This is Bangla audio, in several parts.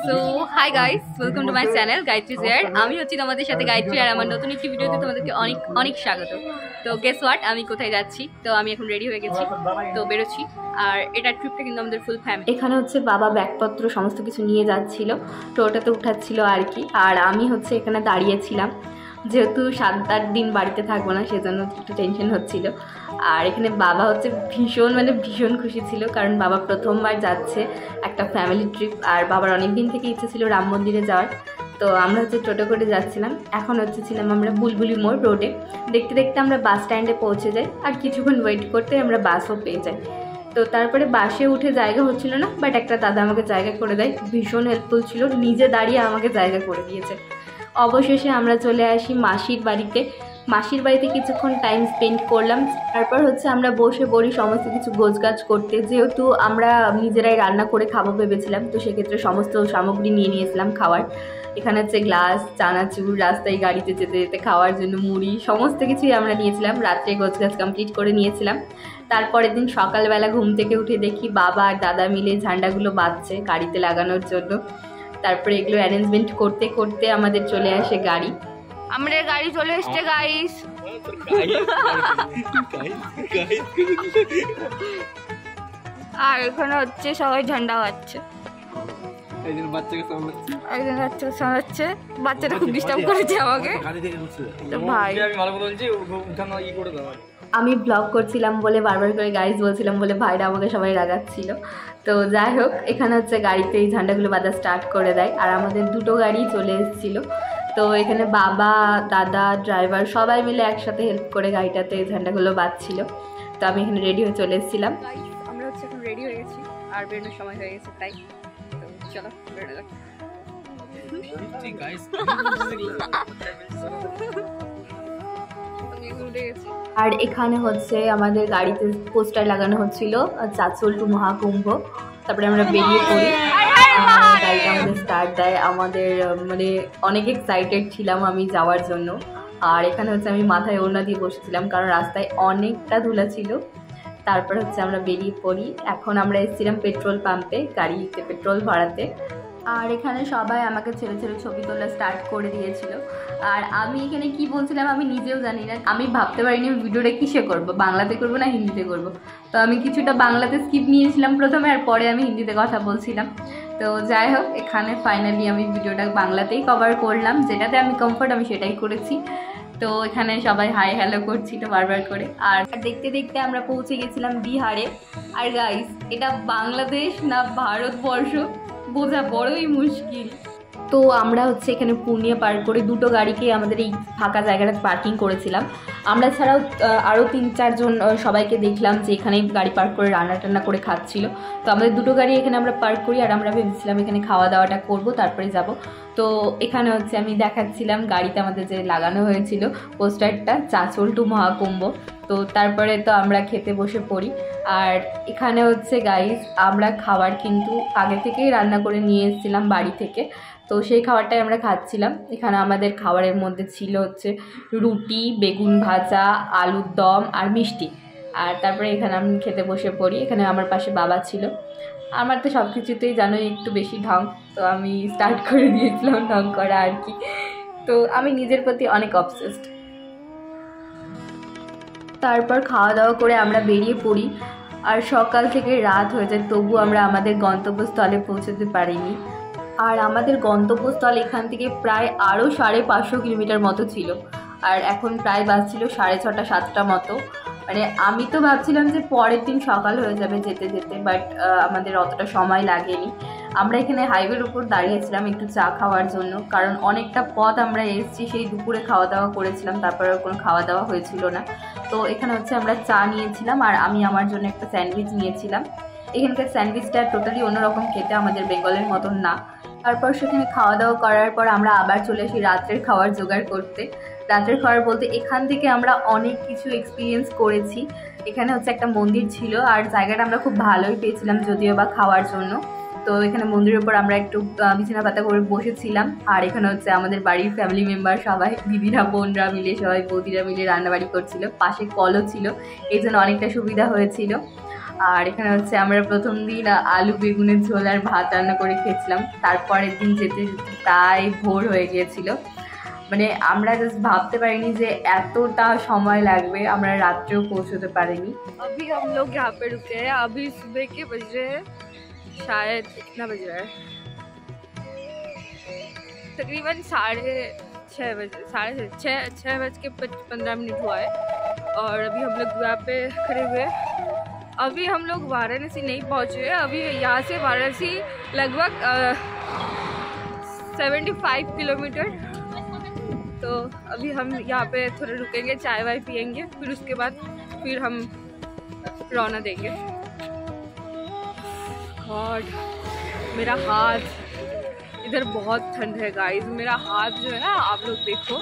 So hi guys, welcome to my channel Gayatri share. আমি হচ্ছি তোমাদের সাথে গায়ত্রী, আর আমার নতুন একটি ভিডিওতে তোমাদেরকে অনেক অনেক স্বাগত। তো গেস হোয়াট, আমি কোথায় যাচ্ছি? তো আমি এখন রেডি হয়ে গেছি, তো বেরোচ্ছি। আর এটার ট্রিপটা কিন্তু আমাদের ফুল ফ্যামিলি। এখানে হচ্ছে বাবা ব্যাগপত্র সমস্ত কিছু নিয়ে যাচ্ছিল, তো ওটাতে উঠাচ্ছিল আর কি। আর আমি হচ্ছে এখানে দাঁড়িয়েছিলাম, যেহেতু 7-8 দিন বাড়িতে থাকবো না, সেজন্য একটু টেনশন হচ্ছিল। আর এখানে বাবা হচ্ছে ভীষণ খুশি ছিল, কারণ বাবা প্রথমবার যাচ্ছে একটা ফ্যামিলি ট্রিপ। আর বাবার অনেক দিন থেকে ইচ্ছে ছিল রাম মন্দিরে যাওয়ার। তো আমরা হচ্ছে টোটো করে যাচ্ছিলাম। এখন হচ্ছে ছিলাম আমরা বুলবুলি মোড় রোডে। দেখতে দেখতে আমরা বাস স্ট্যান্ডে পৌঁছে যাই, আর কিছুক্ষণ ওয়েট করতে আমরা বাসও পেয়ে যাই। তো তারপরে বাসে উঠে জায়গা হচ্ছিল না, বাট একটা দাদা আমাকে জায়গা করে দেয়, ভীষণ হেল্পফুল ছিল, নিজে দাঁড়িয়ে আমাকে জায়গা করে দিয়েছে। অবশেষে আমরা চলে আসি মাসির বাড়িতে কিছুক্ষণ টাইম স্পেন্ড করলাম। তারপর হচ্ছে আমরা বসে পড়ি সমস্ত কিছু গোছগাছ করতে, যেহেতু আমরা নিজেরাই রান্না করে খাবো ভেবেছিলাম, তো সেক্ষেত্রে সমস্ত সামগ্রী নিয়ে নিয়েছিলাম খাওয়ার। এখানে হচ্ছে গ্লাস, চানাচুর, রাস্তায় গাড়িতে যেতে যেতে খাওয়ার জন্য মুড়ি, সমস্ত কিছুই আমরা নিয়েছিলাম। রাত্রে গোছগাছ কমপ্লিট করে নিয়েছিলাম। তারপরের দিন সকালবেলা ঘুম থেকে উঠে দেখি বাবা আর দাদা মিলে ঝান্ডাগুলো বাঁধছে গাড়িতে লাগানোর জন্য। তারপরে এগুলো অ্যারেঞ্জমেন্ট করতে করতে আমাদের চলে আসে গাড়ি। আমাদের গাড়ি চলে এসছে গাইস। আর এখানে হচ্ছে সবাই ঝান্ডা বাজছে, একজন বাচ্চাকে সামলাচ্ছে। বাচ্চাটা খুব ডিস্টার্ব করেছে আমাকে। ভাই আমি ব্লগ করছিলাম বলে বারবার করে গাইস বলছিলাম বলে ভাইরা আমাকে সবাই রাগাচ্ছিল। তো যাই হোক, এখানে হচ্ছে গাড়িতে এই ঝান্ডাগুলো বাঁধা স্টার্ট করে দেয়। আর আমাদের দুটো গাড়ি চলে এসেছিল, তো এখানে বাবা, দাদা, ড্রাইভার সবাই মিলে একসাথে হেল্প করে গাড়িটাতে এই ঝান্ডাগুলো বাঁধছিল। তো আমি এখানে রেডি হয়ে চলে এসেছিলাম। আমরা হচ্ছে এখন রেডি হয়ে গেছি, আর বেরোনোর সময় হয়ে গেছে, তাই তো চলো বেরোনো যাক। আর এখানে হচ্ছে আমাদের গাড়িতে পোস্টার লাগানো হচ্ছিল চাচল টু মহাকুম্ভ। তারপরে আমরা বেরিয়ে পড়ি, গাড়িটা আমাদের স্টার্ট দেয়। আমাদের মানে অনেক এক্সাইটেড ছিলাম আমি যাওয়ার জন্য। আর এখানে হচ্ছে আমি মাথায় ওড়না দিয়ে বসেছিলাম, কারণ রাস্তায় অনেকটা ধুলা ছিল। তারপর হচ্ছে আমরা বেরিয়ে পড়ি। এখন আমরা এসেছিলাম পেট্রোল পাম্পে গাড়িতে পেট্রোল ভরাতে। আর এখানে সবাই আমাকে ছেড়ে ছেড়ে ছবি তোলা স্টার্ট করে দিয়েছিল। আর আমি এখানে কি বলছিলাম আমি নিজেও জানি না। আমি ভাবতে পারিনি ভিডিওটা কিসে করব, বাংলাতে করব না হিন্দিতে করব। তো আমি কিছুটা বাংলাতে স্কিপ নিয়েছিলাম প্রথমে, আর পরে আমি হিন্দিতে কথা বলছিলাম। তো যাই হোক, এখানে ফাইনালি আমি ভিডিওটা বাংলাতেই কভার করলাম, যেটাতে আমি কমফোর্ট আমি সেটাই করেছি। তো এখানে সবাই হাই হ্যালো করছিল বারবার করে। আর দেখতে দেখতে আমরা পৌঁছে গেছিলাম বিহারে। আর গাইস, এটা বাংলাদেশ না ভারতবর্ষ বোঝা বড়ই মুশকিল। তো আমরা হচ্ছে এখানে পূর্ণিয়া পার করে দুটো গাড়িকে আমাদের এই ফাঁকা জায়গাটা পার্কিং করেছিলাম। আমরা ছাড়াও আরও 3-4 জন সবাইকে দেখলাম যে এখানে গাড়ি পার্ক করে রান্না টান্না করে খাচ্ছিল। তো আমাদের দুটো গাড়ি এখানে আমরা পার্ক করি, আর আমরা ভেবেছিলাম এখানে খাওয়া দাওয়াটা করব, তারপরে যাব। তো এখানে হচ্ছে আমি দেখাচ্ছিলাম গাড়িতে আমাদের যে লাগানো হয়েছিল পোস্টারটা চাচল টু মহাকুম্ভ। তো তারপরে তো আমরা খেতে বসে পড়ি। আর এখানে হচ্ছে গাইস, আমরা খাবার কিন্তু আগে থেকেই রান্না করে নিয়ে এসেছিলাম বাড়ি থেকে, তো সেই খাবারটাই আমরা খাচ্ছিলাম। এখানে আমাদের খাবারের মধ্যে ছিল হচ্ছে রুটি, বেগুন ভাজা, আলুর দম আর মিষ্টি। আর তারপরে এখানে আমি খেতে বসে পড়ি। এখানে আমার পাশে বাবা ছিল। আমার তো সব কিছুতেই জানোই একটু বেশি ঢং, তো আমি স্টার্ট করে দিয়েছিলাম ঢং করা আর কি। তো আমি নিজের প্রতি অনেক অবসেসড। তারপর খাওয়া দাওয়া করে আমরা বেরিয়ে পড়ি। আর সকাল থেকে রাত হয়ে যায়, তবু আমরা আমাদের গন্তব্যস্থলে পৌঁছতে পারিনি। আর আমাদের গন্তব্যস্থল এখান থেকে প্রায় আরও 550 কিলোমিটার মতো ছিল। আর এখন প্রায় বাজছিল 6:30-7টা মতো। মানে আমি তো ভাবছিলাম যে পরের দিন সকাল হয়ে যাবে যেতে যেতে, বাট আমাদের অতটা সময় লাগেনি। আমরা এখানে হাইওয়ের উপর দাঁড়িয়েছিলাম একটু চা খাওয়ার জন্য, কারণ অনেকটা পথ আমরা এসেছি। সেই দুপুরে খাওয়া দাওয়া করেছিলাম, তারপরে কোনো খাওয়া দাওয়া হয়েছিল না। তো এখানে হচ্ছে আমরা চা নিয়েছিলাম, আর আমি আমার জন্য একটা স্যান্ডউইচ নিয়েছিলাম। এখানকার স্যান্ডউইচটা টোটালি অন্যরকম খেতে, আমাদের বেঙ্গলের মতন না। তারপর সেখানে খাওয়া দাওয়া করার পর আমরা আবার চলে আসি রাত্রের খাওয়ার জোগাড় করতে। রাত্রের খাবার বলতে এখান থেকে আমরা অনেক কিছু এক্সপিরিয়েন্স করেছি। এখানে হচ্ছে একটা মন্দির ছিল, আর জায়গাটা আমরা খুব ভালোই পেয়েছিলাম যদিও বা খাওয়ার জন্য। তো এখানে মন্দিরের উপর আমরা একটু বিছানা পাতা করে বসেছিলাম। আর এখানে হচ্ছে আমাদের বাড়ির ফ্যামিলি মেম্বার সবাই, দিদিরা বোনরা মিলে সবাই বৌদিরা মিলে রান্নাবাড়ি করছিল। পাশে কলও ছিল, এই জন্য অনেকটা সুবিধা হয়েছিল। আর এখানে হচ্ছে আমরা প্রথম দিন আলু বেগুনের ঝোল আর ভাত রান্না করে খেয়েছিলাম। তারপরের দিন যেতে যেতে তাই ভোর হয়ে গিয়েছিল, মানে আমরা জাস্ট ভাবতে পারিনি যে এতটা সময় লাগবে, আমরা রাত্রেও পৌঁছতে পারিনি। अभी हम लोग यहाँ पे रुके हैं, अभी सुबह के बज रहे हैं शायद कितना बज रहा है, तकरीबन 6:30 बजे, 6:15 हुआ है। और अभी हम लोग यहाँ पे खड़े हुए हैं। अभी हम लोग वाराणसी नहीं पहुँचे हैं, अभी यहाँ से वाराणसी लगभग 75 किलोमीटर। तो अभी हम यहाँ पे थोड़े रुकेंगे, चाय वाय पियेंगे, फिर उसके बाद फिर हम रौना देंगे। गॉड, मेरा हाथ इधर बहुत ठंड है गाइस, मेरा हाथ जो है ना, आप लोग देखो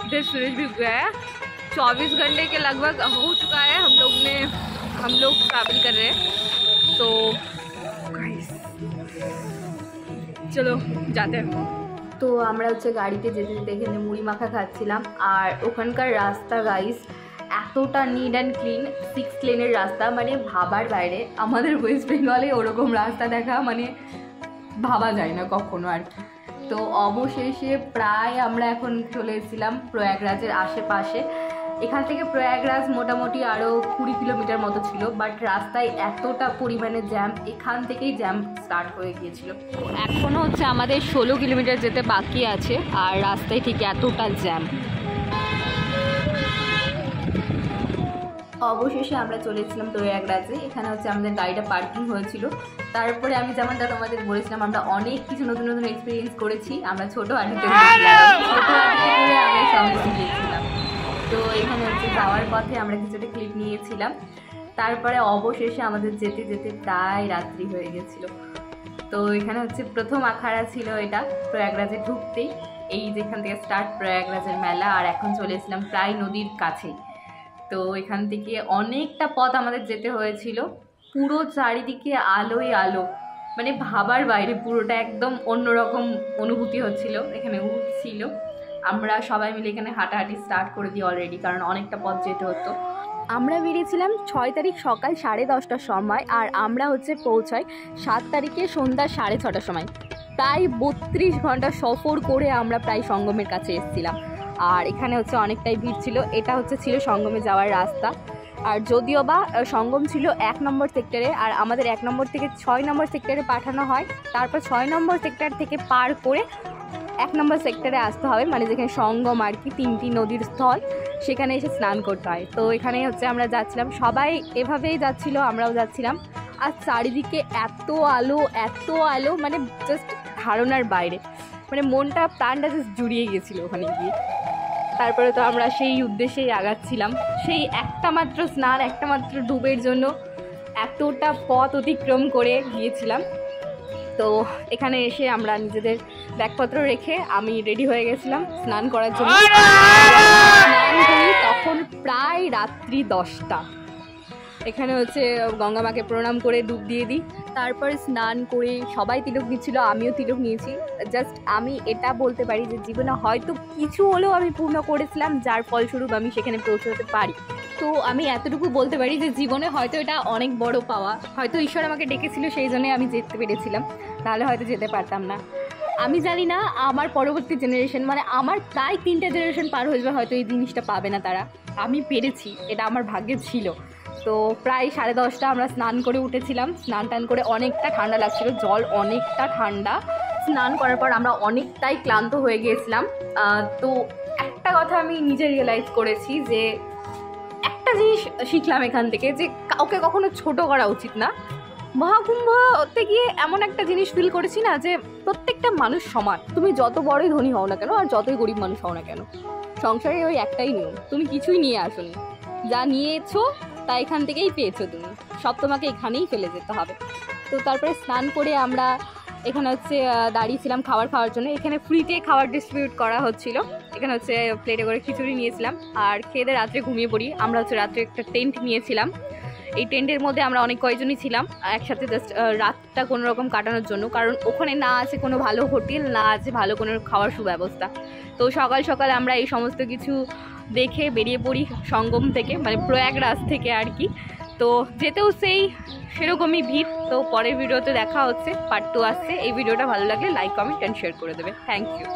इधर सूरज भी उग गया है। 24 घंटे के लगभग हो चुका है हम लोग ट्रैवल कर रहे हैं। तो गाइस चलो जाते हैं। তো আমরা হচ্ছে গাড়িতে যেতে যেতে এখানে মুড়ি মাখা খাচ্ছিলাম। আর ওখানকার রাস্তা গাইস এতটা নিট অ্যান্ড ক্লিন, 6 লেনের রাস্তা, মানে ভাবার বাইরে। আমাদের ওয়েস্ট বেঙ্গলে ওরকম রাস্তা দেখা মানে ভাবা যায় না কখনো আর কি। তো অবশেষে প্রায় আমরা এখন চলে এসেছিলাম প্রয়াগরাজের আশেপাশে। এখান থেকে প্রয়াগরাজ মোটামুটি আরও 20 কিলোমিটার মতো ছিল, বাট রাস্তায় এতটা পরিমাণে জ্যাম, এখান থেকেই জ্যাম স্টার্ট হয়ে গিয়েছিল। এখনও হচ্ছে আমাদের 16 কিলোমিটার যেতে বাকি আছে, আর রাস্তায় ঠিক এতটা জ্যাম। অবশেষে আমরা চলেছিলাম প্রয়াগরাজে। এখানে হচ্ছে আমাদের গাড়িটা পার্কিং হয়েছিল। তারপরে আমি যেমনটা তোমাদের বলেছিলাম, আমরা অনেক কিছু নতুন নতুন এক্সপিরিয়েন্স করেছি। আমরা ছোটো হাঁটিতে আমরা সঙ্গে গিয়েছিলাম। তো এখানে হচ্ছে যাওয়ার পথে আমরা কিছুটা ক্লিপ নিয়েছিলাম। তারপরে অবশেষে আমাদের যেতে যেতে প্রায় রাত্রি হয়ে গেছিলো। তো এখানে হচ্ছে প্রথম আখাড়া ছিল এটা প্রয়াগরাজে ঢুকতেই, এই যেখান থেকে স্টার্ট প্রয়াগরাজের মেলা। আর এখন চলে এসেছিলাম প্রায় নদীর কাছেই। তো এখান থেকে অনেকটা পথ আমাদের যেতে হয়েছিল। পুরো চারিদিকে আলোই আলো, মানে ভাবার বাইরে, পুরোটা একদম অন্যরকম অনুভূতি হচ্ছিল। এখানে উঠছিল, আমরা সবাই মিলে এখানে হাঁটাহাঁটি স্টার্ট করে দিই অলরেডি, কারণ অনেকটা পথ যেতে হতো। আমরা বেরিয়েছিলাম 6 তারিখ সকাল 10:30টার সময়, আর আমরা হচ্ছে পৌঁছাই 7 তারিখে সন্ধ্যা 6:30টার সময়। প্রায় 32 ঘন্টা সফর করে আমরা প্রায় সঙ্গমের কাছে এসেছিলাম। আর এখানে হচ্ছে অনেকটাই ভিড় ছিল। এটা হচ্ছে ছিল সঙ্গমে যাওয়ার রাস্তা। আর যদিও বা সঙ্গম ছিল 1 নম্বর সেক্টরে, আর আমাদের 1 নম্বর থেকে 6 নম্বর সেক্টরে পাঠানো হয়। তারপর 6 নম্বর সেক্টর থেকে পার করে 1 নম্বর সেক্টরে আসতে হবে, মানে যেখানে সঙ্গম আর কি, 3টি নদীর স্থল, সেখানে এসে স্নান করতে হয়। তো এখানে হচ্ছে আমরা যাচ্ছিলাম, সবাই এভাবেই যাচ্ছিল, আমরাও যাচ্ছিলাম। আর চারিদিকে এত আলো, মানে জাস্ট ধারণার বাইরে, মানে মনটা প্রাণটা জাস্ট জুড়িয়ে গিয়েছিল ওখানে গিয়ে। তারপরে তো আমরা সেই উদ্দেশ্যেই আগাচ্ছিলাম, সেই একটা মাত্র স্নান, একটা মাত্র ডুবের জন্য এতটা পথ অতিক্রম করে গিয়েছিলাম। তো এখানে এসে আমরা নিজেদের ব্যাগপত্র রেখে আমি রেডি হয়ে গেছিলাম স্নান করার জন্য। স্নান করি তখন প্রায় রাত্রি 10টা। এখানে হচ্ছে গঙ্গা মাকে প্রণাম করে ডুব দিয়ে দিই। তারপরে স্নান করে সবাই তিলক দিচ্ছিল, আমিও তিলক নিয়েছি। জাস্ট আমি এটা বলতে পারি যে জীবনে হয়তো কিছু হলেও আমি পূর্ণ করেছিলাম, যার ফলস্বরূপ আমি সেখানে পৌঁছতে পারি। তো আমি এতটুকু বলতে পারি যে জীবনে হয়তো এটা অনেক বড় পাওয়া, হয়তো ঈশ্বর আমাকে ডেকেছিল, সেই জন্যই আমি যেতে পেরেছিলাম, নাহলে হয়তো যেতে পারতাম না। আমি জানি না আমার পরবর্তী জেনারেশন, মানে আমার প্রায় 3টে জেনারেশন পার হয়ে যাবে, হয়তো এই জিনিসটা পাবে না তারা। আমি পেরেছি, এটা আমার ভাগ্যে ছিল। তো প্রায় 10:30 আমরা স্নান করে উঠেছিলাম। স্নান টান করে অনেকটা ঠান্ডা লাগছিল, জল অনেকটা ঠান্ডা। স্নান করার পর আমরা অনেকটাই ক্লান্ত হয়ে গিয়েছিলাম। তো একটা কথা আমি নিজে রিয়েলাইজ করেছি, যে একটা জিনিস শিখলাম এখান থেকে, যে কাউকে কখনো ছোট করা উচিত না। মহাকুম্ভতে গিয়ে এমন একটা জিনিস ফিল করেছি না, যে প্রত্যেকটা মানুষ সমান। তুমি যত বড়ই ধনী হও না কেন, আর যতই গরিব মানুষ হও না কেন, সংসারে ওই একটাই নিয়ম, তুমি কিছুই নিয়ে আসোনি, যা নিয়েছো তা এখান থেকেই পেয়েছো, তুমি সব তোমাকে এখানেই ফেলে যেতে হবে। তো তারপরে স্নান করে আমরা এখানে হচ্ছে দাঁড়িয়েছিলাম খাওয়ার জন্য। এখানে ফ্রিতে খাবার ডিস্ট্রিবিউট করা হচ্ছিল। এখানে হচ্ছে প্লেটে করে খিচুড়ি নিয়েছিলাম, আর খেয়ে দিয়ে রাত্রে ঘুমিয়ে পড়ি। আমরা হচ্ছে রাত্রে একটা টেন্ট নিয়েছিলাম, এই টেন্টের মধ্যে আমরা অনেক কয়জনই ছিলাম একসাথে, জাস্ট রাতটা কোনো রকম কাটানোর জন্য। কারণ ওখানে না আছে কোনো ভালো হোটেল, না আছে ভালো কোনো খাওয়ার সুব্যবস্থা। তো সকাল সকাল আমরা এই সমস্ত কিছু দেখে বেরিয়ে পড়ি সঙ্গম থেকে, মানে প্রয়াগরাজ থেকে আর কি। তো যেতেও সেই সেরকমই ভিড়। তো পরের ভিডিওতে দেখা হচ্ছে, পার্ট 2 আসছে। এই ভিডিওটা ভালো লাগলে লাইক কমেন্ট অ্যান্ড শেয়ার করে দেবে। Thank you.